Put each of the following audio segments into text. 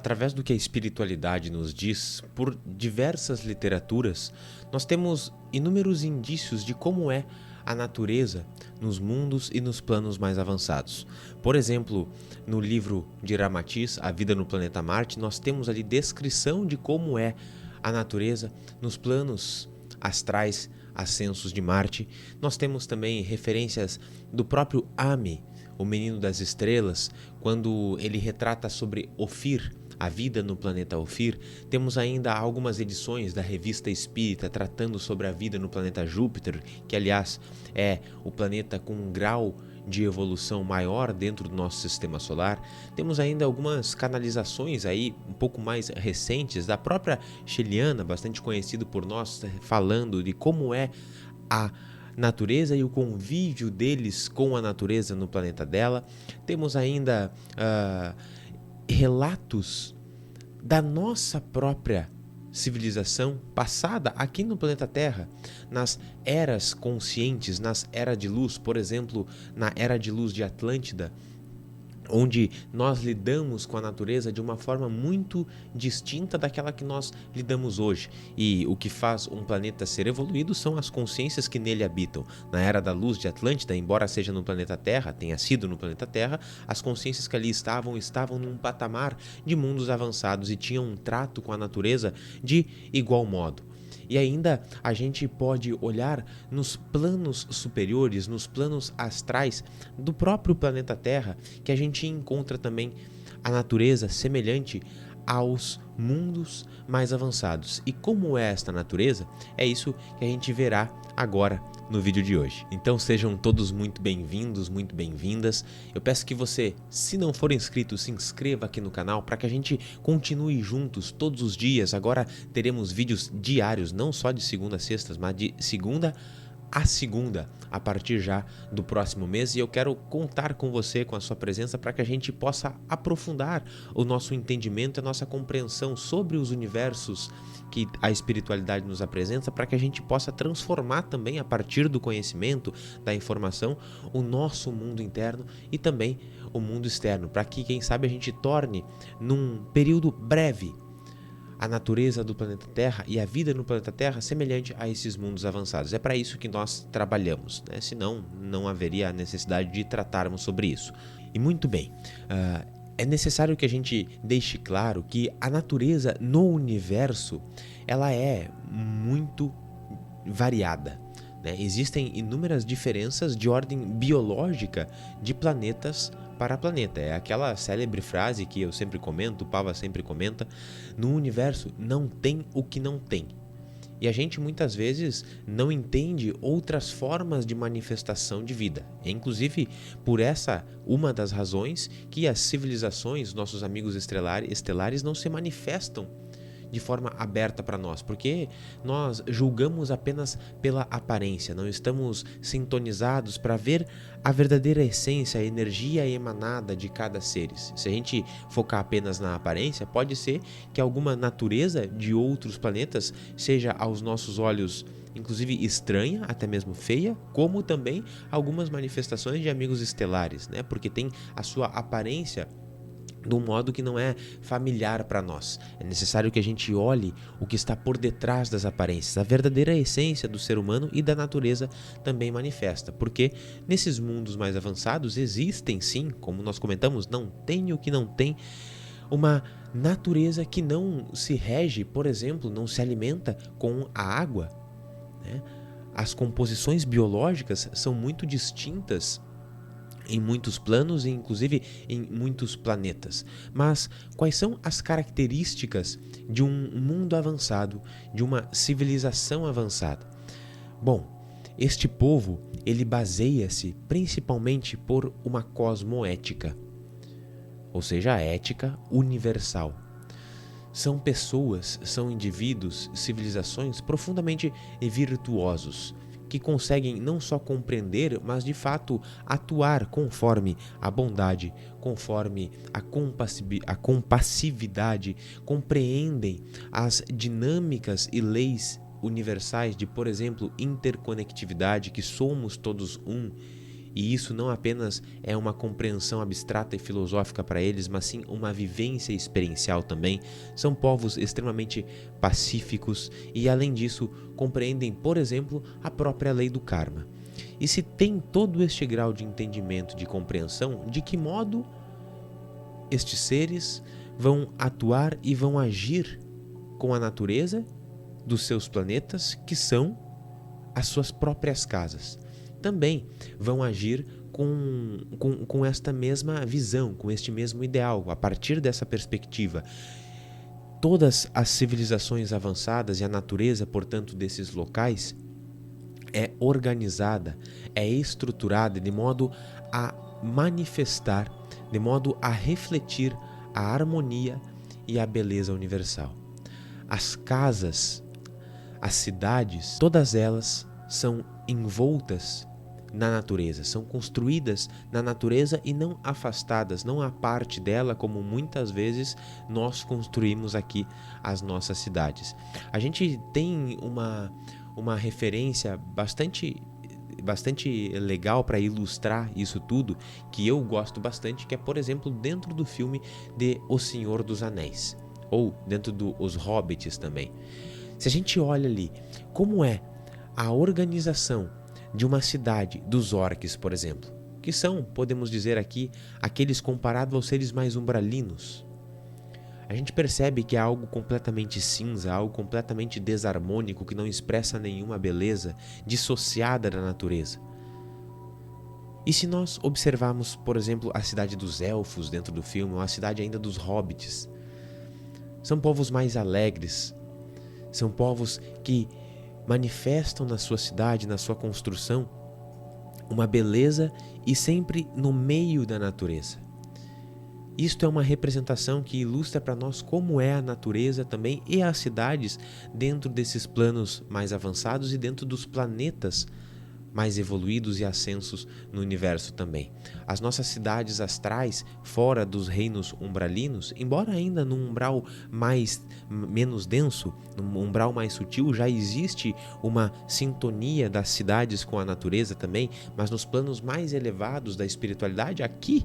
Através do que a espiritualidade nos diz, por diversas literaturas, nós temos inúmeros indícios de como é a natureza nos mundos e nos planos mais avançados. Por exemplo, no livro de Ramatiz, A Vida no Planeta Marte, nós temos ali descrição de como é a natureza nos planos astrais ascensos de Marte. Nós temos também referências do próprio Ame, o Menino das Estrelas, quando ele retrata sobre Ofir, a vida no planeta Ofir. Temos ainda algumas edições da Revista Espírita tratando sobre a vida no planeta Júpiter, que aliás é o planeta com um grau de evolução maior dentro do nosso sistema solar. Temos ainda algumas canalizações aí um pouco mais recentes da própria Sheliana, bastante conhecido por nós, falando de como é a natureza e o convívio deles com a natureza no planeta dela. Temos ainda relatos da nossa própria civilização passada aqui no planeta Terra, nas eras conscientes, nas eras de luz, por exemplo, na era de luz de Atlântida, onde nós lidamos com a natureza de uma forma muito distinta daquela que nós lidamos hoje. E o que faz um planeta ser evoluído são as consciências que nele habitam. Na Era da Luz de Atlântida, embora seja no planeta Terra, tenha sido no planeta Terra, as consciências que ali estavam num patamar de mundos avançados e tinham um trato com a natureza de igual modo. E ainda a gente pode olhar nos planos superiores, nos planos astrais do próprio planeta Terra, que a gente encontra também a natureza semelhante aos mundos mais avançados. E como é esta natureza? É isso que a gente verá agora no vídeo de hoje. Então sejam todos muito bem-vindos, muito bem-vindas. Eu peço que você, se não for inscrito, se inscreva aqui no canal para que a gente continue juntos todos os dias. Agora teremos vídeos diários, não só de segunda a sexta, mas de segunda a segunda, a partir já do próximo mês, e eu quero contar com você, com a sua presença, para que a gente possa aprofundar o nosso entendimento, a nossa compreensão sobre os universos que a espiritualidade nos apresenta, para que a gente possa transformar também, a partir do conhecimento, da informação, o nosso mundo interno e também o mundo externo, para que, quem sabe, a gente torne, num período breve, a natureza do planeta Terra e a vida no planeta Terra semelhante a esses mundos avançados. É para isso que nós trabalhamos, né? Senão não haveria a necessidade de tratarmos sobre isso. E muito bem, é necessário que a gente deixe claro que a natureza no universo ela é muito variada, né? Existem inúmeras diferenças de ordem biológica de planetas para planeta. É aquela célebre frase que eu sempre comento, o Pava sempre comenta: no universo não tem o que não tem. E a gente muitas vezes não entende outras formas de manifestação de vida. É inclusive por essa uma das razões que as civilizações, nossos amigos estelares, não se manifestam de forma aberta para nós, porque nós julgamos apenas pela aparência, não estamos sintonizados para ver a verdadeira essência, a energia emanada de cada ser. Se a gente focar apenas na aparência, pode ser que alguma natureza de outros planetas seja aos nossos olhos inclusive estranha, até mesmo feia, como também algumas manifestações de amigos estelares, né? Porque tem a sua aparência de um modo que não é familiar para nós. É necessário que a gente olhe o que está por detrás das aparências. A verdadeira essência do ser humano e da natureza também manifesta, porque nesses mundos mais avançados existem sim, como nós comentamos, não tem o que não tem, uma natureza que não se rege, por exemplo, não se alimenta com a água, né? As composições biológicas são muito distintas em muitos planos e inclusive em muitos planetas. Mas quais são as características de um mundo avançado, de uma civilização avançada? Bom, este povo, ele baseia-se principalmente por uma cosmoética, ou seja, a ética universal. São pessoas, são indivíduos, civilizações profundamente virtuosos, que conseguem não só compreender, mas de fato atuar conforme a bondade, conforme a compassividade, compreendem as dinâmicas e leis universais de, por exemplo, interconectividade, que somos todos um, E isso não apenas é uma compreensão abstrata e filosófica para eles, mas sim uma vivência experiencial também. São povos extremamente pacíficos e, além disso, compreendem, por exemplo, a própria lei do karma. E se tem todo este grau de entendimento, de compreensão, de que modo estes seres vão atuar e vão agir com a natureza dos seus planetas, que são as suas próprias casas? Também vão agir com esta mesma visão, com este mesmo ideal, a partir dessa perspectiva. Todas as civilizações avançadas e a natureza, portanto, desses locais é organizada, é estruturada de modo a manifestar, de modo a refletir a harmonia e a beleza universal. As casas, as cidades, todas elas são envoltas na natureza, são construídas na natureza e não afastadas, não à parte dela, como muitas vezes nós construímos aqui as nossas cidades. A gente tem uma referência bastante legal para ilustrar isso tudo, que eu gosto bastante, que é, por exemplo, dentro do filme de O Senhor dos Anéis, ou dentro do Os Hobbits também. Se a gente olha ali como é a organização de uma cidade dos orques, por exemplo, que são, podemos dizer aqui, aqueles comparados aos seres mais umbralinos, a gente percebe que é algo completamente cinza, algo completamente desarmônico, que não expressa nenhuma beleza, dissociada da natureza. E se nós observarmos, por exemplo, a cidade dos elfos dentro do filme, ou a cidade ainda dos hobbits, são povos mais alegres, são povos que manifestam na sua cidade, na sua construção, uma beleza e sempre no meio da natureza. Isto é uma representação que ilustra para nós como é a natureza também e as cidades dentro desses planos mais avançados e dentro dos planetas mais evoluídos e ascensos no universo também. As nossas cidades astrais, fora dos reinos umbralinos, embora ainda num umbral menos denso, num umbral mais sutil, já existe uma sintonia das cidades com a natureza também, mas nos planos mais elevados da espiritualidade, aqui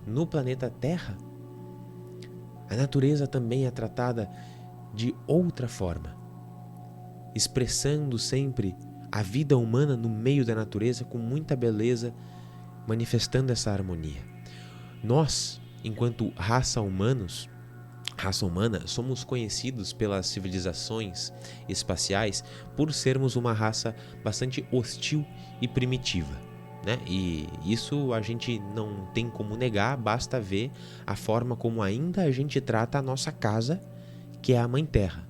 no planeta Terra, a natureza também é tratada de outra forma, expressando sempre a vida humana no meio da natureza com muita beleza, manifestando essa harmonia. Nós, enquanto raça humana, somos conhecidos pelas civilizações espaciais por sermos uma raça bastante hostil e primitiva, né? E isso a gente não tem como negar, basta ver a forma como ainda a gente trata a nossa casa, que é a Mãe Terra,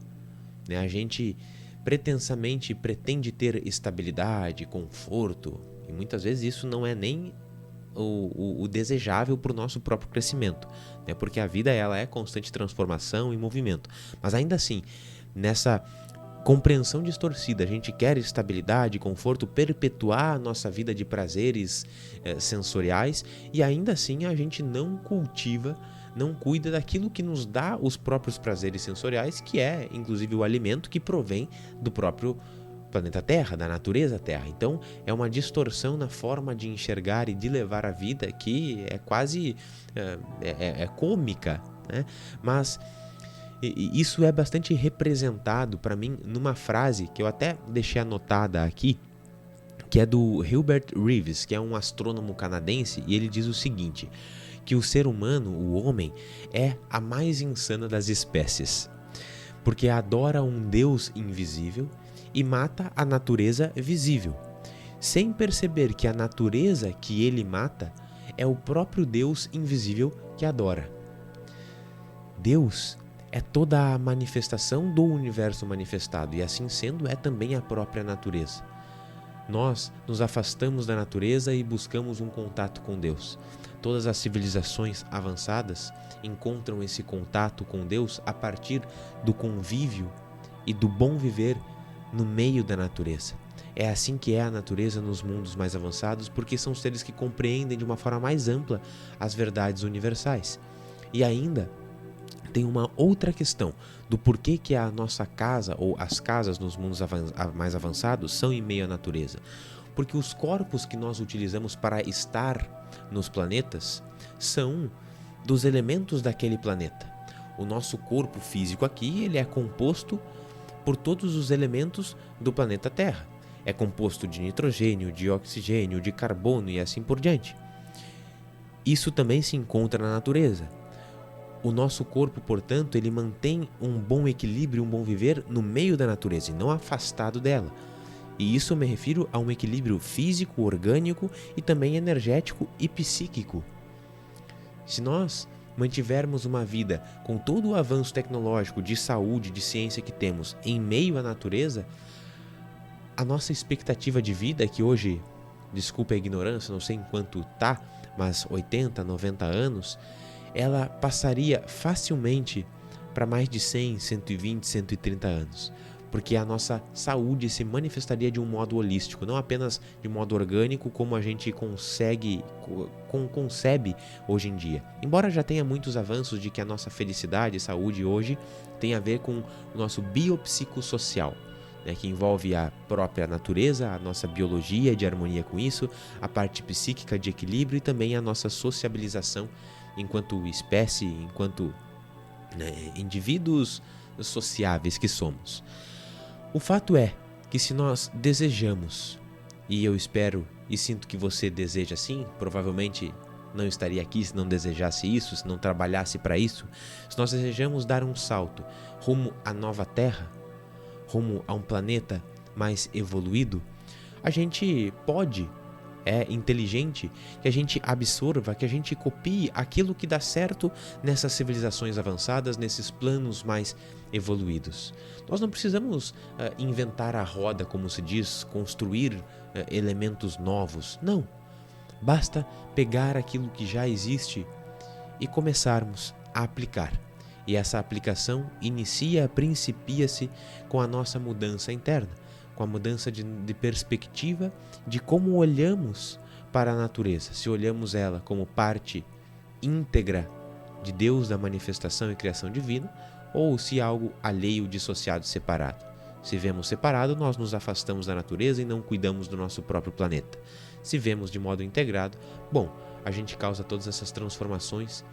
né? A gente pretensamente pretende ter estabilidade, conforto, e muitas vezes isso não é nem o desejável para o nosso próprio crescimento, né? Porque a vida ela é constante transformação e movimento, mas ainda assim, nessa compreensão distorcida, a gente quer estabilidade, conforto, perpetuar a nossa vida de prazeres sensoriais, e ainda assim a gente não cultiva, não cuida daquilo que nos dá os próprios prazeres sensoriais, que é, inclusive, o alimento que provém do próprio planeta Terra, da natureza Terra. Então, é uma distorção na forma de enxergar e de levar a vida que é quase cômica, né? Mas isso é bastante representado para mim numa frase que eu até deixei anotada aqui, que é do Hubert Reeves, que é um astrônomo canadense, e ele diz o seguinte: que o ser humano, o homem, é a mais insana das espécies, porque adora um Deus invisível e mata a natureza visível, sem perceber que a natureza que ele mata é o próprio Deus invisível que adora. Deus é toda a manifestação do universo manifestado, e assim sendo, é também a própria natureza. Nós nos afastamos da natureza e buscamos um contato com Deus. Todas as civilizações avançadas encontram esse contato com Deus a partir do convívio e do bom viver no meio da natureza. É assim que é a natureza nos mundos mais avançados, porque são seres que compreendem de uma forma mais ampla as verdades universais. E ainda tem uma outra questão do porquê que a nossa casa ou as casas nos mundos mais avançados são em meio à natureza. Porque os corpos que nós utilizamos para estar nos planetas são dos elementos daquele planeta. O nosso corpo físico aqui, ele é composto por todos os elementos do planeta Terra. É composto de nitrogênio, de oxigênio, de carbono e assim por diante. Isso também se encontra na natureza. O nosso corpo, portanto, ele mantém um bom equilíbrio, um bom viver no meio da natureza e não afastado dela. E isso eu me refiro a um equilíbrio físico, orgânico e também energético e psíquico. Se nós mantivermos uma vida com todo o avanço tecnológico, de saúde, de ciência que temos em meio à natureza, a nossa expectativa de vida, que hoje, desculpa a ignorância, não sei em quanto tá, mas 80, 90 anos, ela passaria facilmente para mais de 100, 120, 130 anos. Porque a nossa saúde se manifestaria de um modo holístico, não apenas de modo orgânico, como a gente concebe hoje em dia. Embora já tenha muitos avanços de que a nossa felicidade e saúde hoje tem a ver com o nosso biopsicossocial, né, que envolve a própria natureza, a nossa biologia de harmonia com isso, a parte psíquica de equilíbrio e também a nossa sociabilização enquanto espécie, enquanto indivíduos sociáveis que somos. O fato é que se nós desejamos, e eu espero e sinto que você deseja assim, provavelmente não estaria aqui se não desejasse isso, se não trabalhasse para isso, se nós desejamos dar um salto rumo à nova Terra, rumo a um planeta mais evoluído, a gente pode, é inteligente que a gente absorva, que a gente copie aquilo que dá certo nessas civilizações avançadas, nesses planos mais evoluídos. Nós não precisamos inventar a roda, como se diz, construir elementos novos. Não. Basta pegar aquilo que já existe e começarmos a aplicar. E essa aplicação principia-se com a nossa mudança interna, com a mudança de perspectiva de como olhamos para a natureza. Se olhamos ela como parte íntegra de Deus, da manifestação e criação divina, ou se algo alheio, dissociado, separado. Se vemos separado, nós nos afastamos da natureza e não cuidamos do nosso próprio planeta. Se vemos de modo integrado, bom, a gente causa todas essas transformações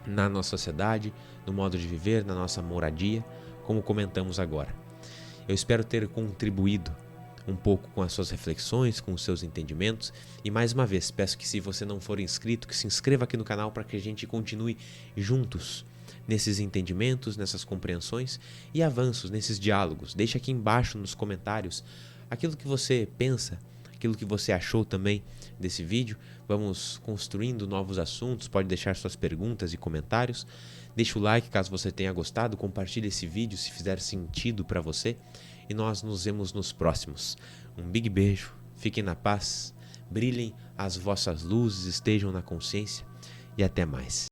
na nossa sociedade, no modo de viver, na nossa moradia, como comentamos agora. Eu espero ter contribuído um pouco com as suas reflexões, com os seus entendimentos. E mais uma vez, peço que se você não for inscrito, que se inscreva aqui no canal para que a gente continue juntos nesses entendimentos, nessas compreensões e avanços, nesses diálogos. Deixe aqui embaixo nos comentários aquilo que você pensa, aquilo que você achou também desse vídeo. Vamos construindo novos assuntos, pode deixar suas perguntas e comentários. Deixe o like caso você tenha gostado, compartilhe esse vídeo se fizer sentido para você e nós nos vemos nos próximos. Um big beijo, fiquem na paz, brilhem as vossas luzes, estejam na consciência e até mais.